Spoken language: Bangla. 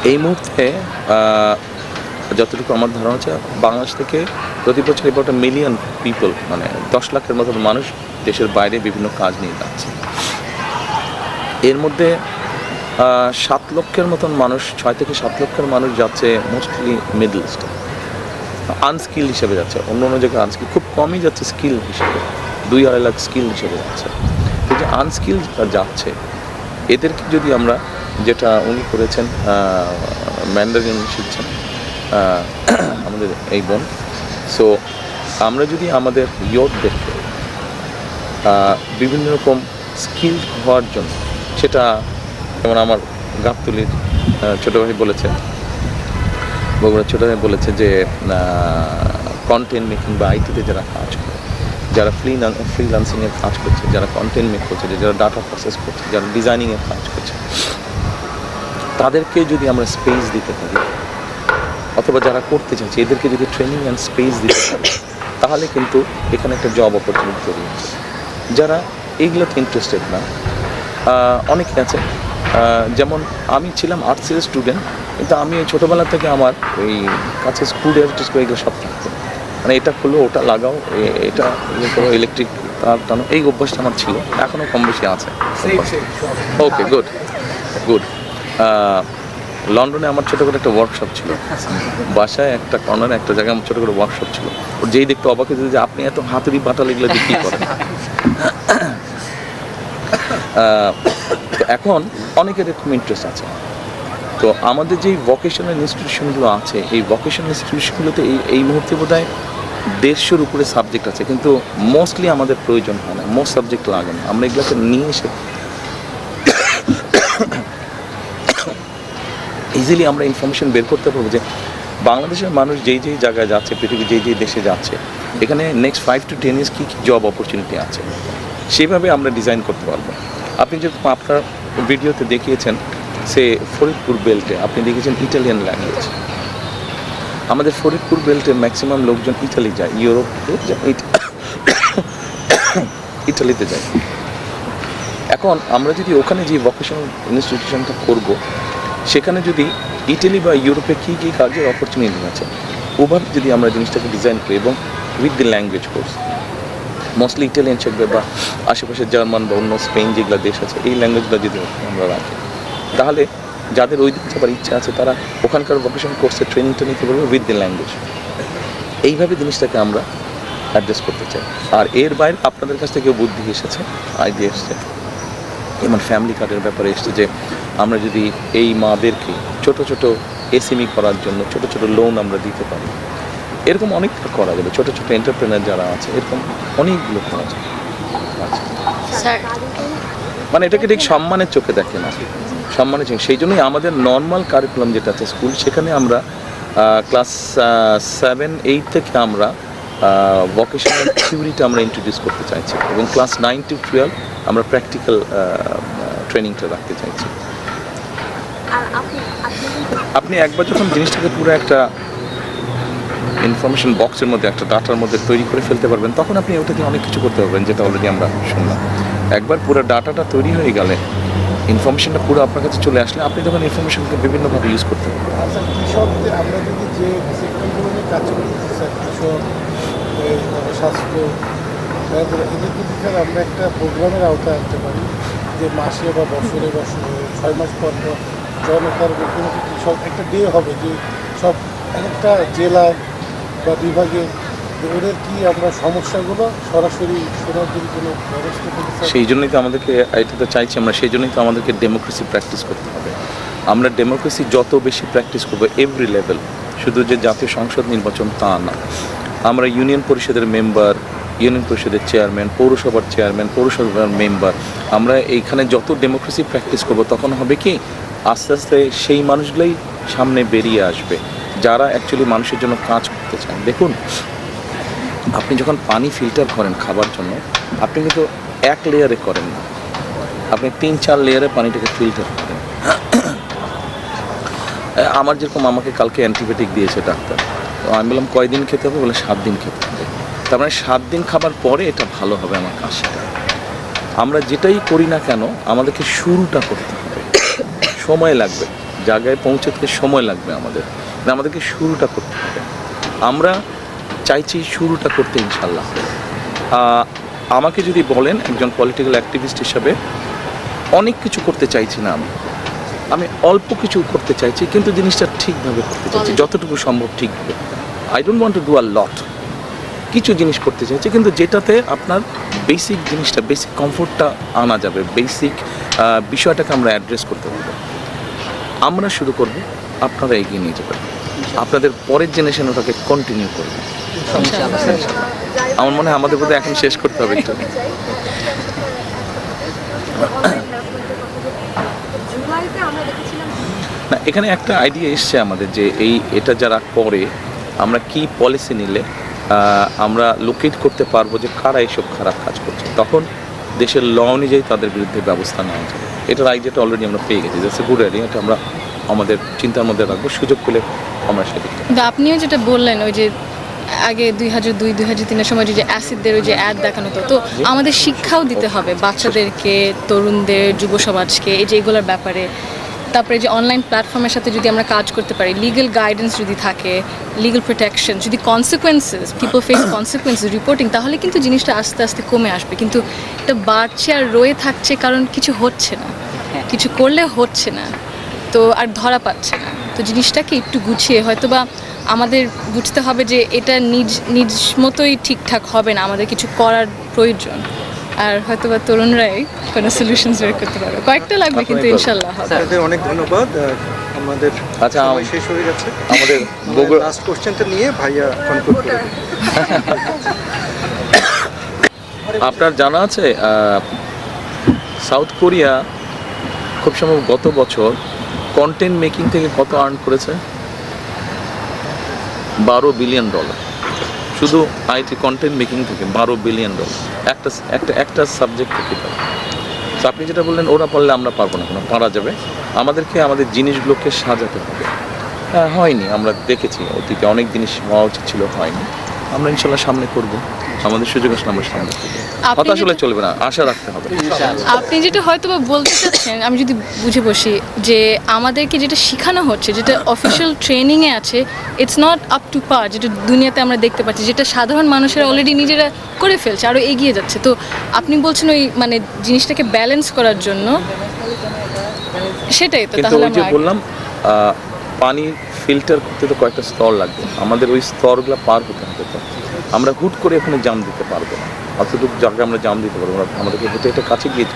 এই মুহূর্তে যতটুকু আমার ধারণা আছে, বাংলাদেশ থেকে প্রতি বছর এবার 1 মিলিয়ন পিপল, মানে 10 লাখের মতো মানুষ দেশের বাইরে বিভিন্ন কাজ নিয়ে যাচ্ছে। এর মধ্যে 7 লক্ষের মতন মানুষ, 6 থেকে 7 লক্ষের মানুষ যাচ্ছে মোস্টলি মিডল ইস্টে, আনস্কিল হিসেবে যাচ্ছে। অন্য অন্য জায়গায় আনস্কিল খুব কমই যাচ্ছে, স্কিল হিসেবে 2-2.5 লাখ স্কিল হিসেবে যাচ্ছে। এই যে আনস্কিল যারা যাচ্ছে, এদেরকে যদি আমরা, যেটা উনি করেছেন, ম্যান্ডারিন শিখছেন আমাদের এই বোন, সো আমরা যদি আমাদের ইয়ুথদেরকে বিভিন্ন রকম স্কিল হওয়ার জন্য, সেটা যেমন আমার গাবতলীর ছোটো ভাই বলেছে, বগুড়ার ছোটো ভাই বলেছে যে কন্টেন্ট মেকিং বা আইটিতে যারা কাজ করে, যারা ফ্রিল্যান্সিংয়ের কাজ করছে, যারা কন্টেন্ট মেক করছে, যারা ডাটা প্রসেস করছে, যারা ডিজাইনিংয়ের কাজ করছে, তাদেরকে যদি আমরা স্পেস দিতে পারি, অথবা যারা করতে চাইছে এদেরকে যদি ট্রেনিং অ্যান্ড স্পেস দিতে পারি, তাহলে কিন্তু এখানে একটা জব অপরচুনিটি তৈরি হচ্ছে। যারা এইগুলোতে ইন্টারেস্টেড না, অনেকে আছে, যেমন আমি ছিলাম আর্টসের স্টুডেন্ট, কিন্তু আমি ছোটোবেলা থেকে আমার ওই কাছে স্ক্রু ড্রাইভার এগুলো সব থাকতো, মানে এটা খুলো, ওটা লাগাও, এটা করো, ইলেকট্রিক তার টানো, এই অভ্যাসটা আমার ছিল, এখনও কম বেশি আছে। ওকে, গুড গুড। লন্ডনে আমার ছোটো করে একটা ওয়ার্কশপ ছিল, বাসায় একটা কর্নারে একটা জায়গায় আমার ছোটো করে ওয়ার্কশপ ছিল। ওর যেই দেখতে অবাক হয়েছে যে আপনি এত হাতুড়ি পাটাল এগুলো দিয়ে কী করেন। তো এখন অনেকের এরকম ইন্টারেস্ট আছে। তো আমাদের যেই ভোকেশনাল ইনস্টিটিউশনগুলো আছে, এই ভোকেশনাল ইনস্টিটিউশনগুলোতে এই মুহূর্তে বোধহয় 150-এর উপরে সাবজেক্ট আছে, কিন্তু মোস্টলি আমাদের প্রয়োজন হয় না, মোস্ট সাবজেক্ট লাগে না। আমরা এগুলোকে নিয়ে এসে ইজিলি আমরা ইনফরমেশন বের করতে পারবো যে বাংলাদেশের মানুষ যেই যেই জায়গায় যাচ্ছে, পৃথিবীর যেই যেই দেশে যাচ্ছে, এখানে নেক্সট 5 to 10 ইয়ার্স কী কী জব অপরচুনিটি আছে, সেভাবে আমরা ডিজাইন করতে পারবো। আপনি যেরকম আপনার ভিডিওতে দেখিয়েছেন, সে ফরিদপুর বেল্টে আপনি দেখেছেন ইটালিয়ান ল্যাঙ্গুয়েজ। আমাদের ফরিদপুর বেল্টে ম্যাক্সিমাম লোকজন ইটালি যায়, ইউরোপে যায়, ইটালিতে যায়। এখন আমরা যদি ওখানে যে ভোকেশনাল ইনস্টিটিউশনটা করব, সেখানে যদি ইটালি বা ইউরোপে কী কী কাজের অপরচুনিটি আছে, ওভাবে যদি আমরা জিনিসটাকে ডিজাইন করি, এবং with the language course, mostly Italian শিখবে, বা আশেপাশে জার্মান বা অন্য স্পেন যেগুলো দেশ আছে, এই ল্যাঙ্গুয়েজগুলো যদি আমরা রাখি, তাহলে যাদের ওই দিকে যাবার ইচ্ছা আছে তারা ওখানকার ভোকেশনাল কোর্সে ট্রেনিংটা নিতে পারবে উইথ দি ল্যাঙ্গুয়েজ। এইভাবে জিনিসটাকে আমরা অ্যাড্রেস করতে চাই। আর এর বাইরে আপনাদের কাছ থেকেও বুদ্ধি এসেছে, আইডিয়া এসছে, যেমন ফ্যামিলি কার্ডের ব্যাপারে এসছে, যে আমরা যদি এই মাদেরকে ছোট ছোট এসএমই করার জন্য ছোট ছোট লোন আমরা দিতে পারি, এরকম অনেকটা করা যাবে। ছোট ছোট এন্টারপ্রেনার যারা আছে, এরকম অনেকগুলো করা যাবে। মানে এটাকে ঠিক সম্মানের চোখে দেখে না, সম্মানের চোখে। সেই জন্যই আমাদের নর্মাল কারিকুলাম যেটা আছে স্কুল, সেখানে আমরা ক্লাস 7-8 থেকে আমরা ভোকেশনাল থিওরিটা আমরা ইন্ট্রোডিউস করতে চাইছি, এবং ক্লাস 9 to 12 আমরা প্র্যাকটিক্যাল ট্রেনিংটা রাখতে চাইছি। আপনি একবার যখন জিনিসটাকে পুরো একটা ইনফরমেশন বক্সের মধ্যে, একটা ডাটার মধ্যে তৈরি করে ফেলতে পারবেন, তখন আপনি ওটা দিয়ে অনেক কিছু করতে পারবেন, যেটা অলরেডি আমরা শুনলাম। একবার পুরো ডাটাটা তৈরি হয়ে গেলে, ইনফরমেশনটা পুরো আপনার কাছে চলে আসলে, আপনি তখন ইনফরমেশনকে বিভিন্নভাবে ইউজ করতে পারবেন। আচ্ছা, কৃষকদের আমরা যদি যে সেক্টরগুলো নিয়ে কাজ করতে চাই, কৃষক, স্বাস্থ্য, এদের কিন্তু আমরা একটা প্রোগ্রামের আওতায় আনতে পারি, যে মাসে বা বছরে বা 6 মাস পর পর জনতার মুখোমুখি কৃষক একটা ডে হবে, যে সব একটা জেলায় বা বিভাগে ওদের কি আমরা সমস্যাগুলো সরাসরি শোনার জন্য কোনো ব্যবস্থা করতে চাই। সেই জন্যই তো আমাদেরকে, এটা তো চাইছি আমরা, সেই জন্যই তো আমাদেরকে ডেমোক্রেসি প্র্যাকটিস করতে হবে। আমরা ডেমোক্রেসি যত বেশি প্র্যাকটিস করবো, এভরি লেভেল, শুধু যে জাতীয় সংসদ নির্বাচন তা না, আমরা ইউনিয়ন পরিষদের মেম্বার, ইউনিয়ন পরিষদের চেয়ারম্যান, পৌরসভার চেয়ারম্যান, পৌরসভার মেম্বার, আমরা এইখানে যত ডেমোক্রেসি প্র্যাকটিস করবো, তখন হবে কি আস্তে আস্তে সেই মানুষগুলোই সামনে বেরিয়ে আসবে, যারা অ্যাকচুয়ালি মানুষের জন্য কাজ করতে চান। দেখুন, আপনি যখন পানি ফিল্টার করেন খাবার জন্য, আপনি কিন্তু 1 লেয়ারে করেন না, আপনি 3-4 লেয়ারে পানিটাকে ফিল্টার করেন। আমার যেরকম, আমাকে কালকে অ্যান্টিবায়োটিক দিয়েছে ডাক্তার, তো আমি বললাম কয়দিন খেতে হবে, বলে 7 দিন খেতে হবে। তার মানে 7 দিন খাবার পরে এটা ভালো হবে আমার কাশিটা। আমরা যেটাই করি না কেন, আমাদেরকে শুরুটা করতে হবে, সময় লাগবে। জায়গায় পৌঁছতে সময় লাগবে আমাদের, কিন্তু আমাদেরকে শুরুটা করতে হবে। আমরা চাইছি শুরুটা করতে ইনশাল্লাহ। আমাকে যদি বলেন একজন পলিটিক্যাল অ্যাক্টিভিস্ট হিসাবে, অনেক কিছু করতে চাইছি না আমি অল্প কিছু করতে চাইছি, কিন্তু জিনিসটা ঠিকভাবে করতে চাইছি, যতটুকু সম্ভব ঠিকভাবে। I don't want to do a lot. কিছু জিনিস করতে চাইছি, কিন্তু যেটাতে আপনার বেসিক জিনিসটা, বেসিক কমফোর্টটা আনা যাবে, বেসিক বিষয়টাকে আমরা অ্যাড্রেস করতে পারবো। আমরা শুরু করব, আপনারা এগিয়ে নিয়ে যাবেন, আপনাদের পরের জেনারেশন ওটাকে কন্টিনিউ করবে। আমার মনে হয় আমাদের বোধহয় এখন শেষ করতে হবে একটু। না, এখানে একটা আইডিয়া এসছে আমাদের যে এটা যারা করে, আমরা কি পলিসি নিলে আমরা লোকেট করতে পারবো যে কারা এইসব খারাপ কাজ করছে, তখন দেশের ল অনুযায়ী তাদের বিরুদ্ধে ব্যবস্থা নেওয়া যাবে। এটার আইডিয়াটা অলরেডি আমরা পেয়ে গেছি, দ্যাটস এ গুড আইডিয়া। এটা আমরা আমাদের চিন্তার মধ্যে রাখবো, সুযোগ পেলে আমরা সেদিকটা। কিন্তু আপনিও যেটা বললেন, ওই যে আগে 2002-2003 সময় যে অ্যাসিডদের ওই যে অ্যাড দেখানো হতো, তো আমাদের শিক্ষাও দিতে হবে বাচ্চাদেরকে, তরুণদের, যুব সমাজকে এই যে এগুলোর ব্যাপারে। তারপরে যে অনলাইন প্ল্যাটফর্মের সাথে যদি আমরা কাজ করতে পারি, লিগ্যাল গাইডেন্স যদি থাকে, লিগ্যাল প্রোটেকশন, যদি consequences, people face consequences reporting, তাহলে কিন্তু জিনিসটা আস্তে আস্তে কমে আসবে। কিন্তু এটা বাড়ছে আর রয়ে থাকছে, কারণ কিছু হচ্ছে না, কিছু করলে হচ্ছে না, তো আর ধরা পাচ্ছে না। তো জিনিসটাকে একটু গুছিয়ে হয়তো বা আমাদের বুঝতে হবে যে এটা নিজ মতোই ঠিকঠাক হবে না, আমাদের কিছু করার প্রয়োজন। আর হয়তো বা তরুণরাই কোনো সলিউশনস বের করতে পারবে, কয়েকটা লাগবে কিন্তু ইনশাল্লাহ হবে। আপনাদের অনেক ধন্যবাদ। আমাদের আচ্ছা, সময় শেষ হয়ে যাচ্ছে। আমাদের লাস্ট কোশ্চেনটা নিয়ে ভাইয়া কনক্লুড করে দিন। আপনার জানা আছে সাউথ কোরিয়া খুব সম্ভব গত বছর কন্টেন্ট মেকিং থেকে কত আর্ন করেছে? $12 বিলিয়ন। শুধু আইটি কন্টেন্ট মেকিং থেকে $12 বিলিয়ন, একটা সাবজেক্ট থেকে। তো আপনি যেটা বললেন ওরা পারলে আমরা পারবো না, কোনো পারা যাবে। আমাদেরকে আমাদের জিনিসগুলোকে সাজাতে হবে। হ্যাঁ, হয়নি, আমরা দেখেছি অতীতে অনেক জিনিস হওয়া উচিত ছিল, হয়নি। আমরা ইনশাল্লাহ সামনে করব, আমাদের সুযোগ আসলে আমরা সামনে করবো। কথা আসলে চলবে না, আশা রাখতে হবে। আপনি যেটা হয়তো বা বলতে চাচ্ছেন, আমি যদি বুঝে বসি, যে আমাদেরকে যেটা শেখানো হচ্ছে, যেটা অফিসিয়াল ট্রেনিংয়ে আছে, ইটস নট আপ টু পার, যেটা দুনিয়াতে আমরা দেখতে পাচ্ছি, যেটা সাধারণ মানুষেরা অলরেডি নিজেরা করে ফেলছে, আরও এগিয়ে যাচ্ছে। তো আপনি বলছেন ওই মানে জিনিসটাকে ব্যালেন্স করার জন্য, সেটাই তো। কিন্তু তাহলে ওই যে বললাম, পানি ফিল্টার করতে তো কয়েকটা স্তর লাগবে, আমাদের ওই স্তরগুলো পার হতে হবে। তো আমরা হুট করে ওখানে জাম দিতে পারবো না, অতটুকু জায়গায় আমরা জাম দিতে পারবো না, আমাদেরকে হেঁটে হেঁটে কাছে গিয়ে